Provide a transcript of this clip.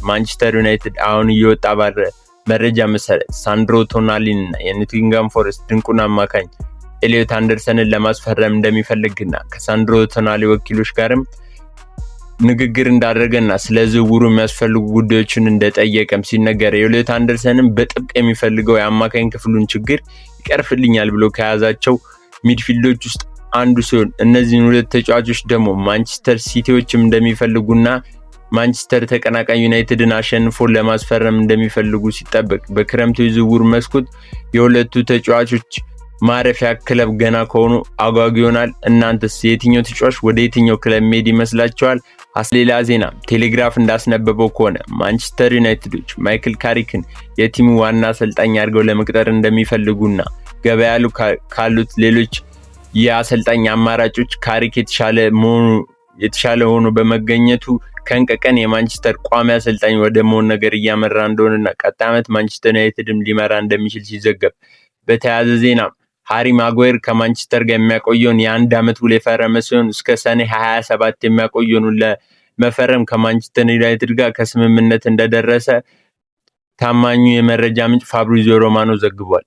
ማንቸስተር ዩናይትድ አሁን እየወጣ ባለ መረጃ መሰረት ሳንድሮ ቶናሊን እና የኖቲንጋም ፎረስት ድንቁን አማካኝ ኤሊዮት አንደርሰንን ለማስፈረም እንደሚፈልግና ከሳንድሮ ቶናሊ ወኪሎች ጋርም ንግግር እንዳደረገና ስለ ዝውውሩ የሚያስፈልጉ ጉዳዮችን እንደጠየቀም ሲነገር ኤሊዮት አንደርሰንን በጥብቅ የሚፈልገው የአማካኝ ክፍሉን ችግር ይቀርፍልኛል ብሎ ከያዛቸው ሚድፊልዶች ውስጥ አንዱ ሲሆን እነዚህን ሁለት ተጫዋቾች ደግሞ ማንቸስተር ሲቲዎችም እንደሚፈልጉና ማንቸስተር ተቀናቃኝ ዩናይትድን አሸንፎ ለማስፈረም እንደሚፈልጉ ሲጠበቅ በክረምቱ የዝውውር መስኮት የሁለቱ ተጫዋቾች ማረፊያ ክለብ ገና ከሆኑ አጓጊ ይሆናል። እናንተስ የትኛው ተጫዋች ወደ የትኛው ክለብ መሄድ ይመስላችኋል? ሌላ ዜና ቴሌግራፍ እንዳስነበበው ከሆነ ማንቸስተር ዩናይትዶች ማይክል ካሪክን የቲሙ ዋና አሰልጣኝ አድርገው ለመቅጠር እንደሚፈልጉና ገበያ ካሉት ሌሎች የአሰልጣኝ አማራጮች ካሪክ የተሻለ ሆኖ በመገኘቱ ከንቀቀን የማንቸስተር ቋሚ አሰልጣኝ ወደ መሆን ነገር እያመራ እንደሆነና ቀጣይ ዓመት ማንቸስተር ዩናይትድም ሊመራ እንደሚችል ሲዘገብ፣ በተያያዘ ዜና ሃሪ ማጓየር ከማንቸስተር ጋር የሚያቆየውን የ1 ዓመት ውል የፈረመ ሲሆን እስከ ሰኔ 27 የሚያቆየውን ለመፈረም ከማንቸስተር ዩናይትድ ጋር ከስምምነት እንደደረሰ ታማኙ የመረጃ ምንጭ ፋብሪዚዮ ሮማኖ ዘግቧል።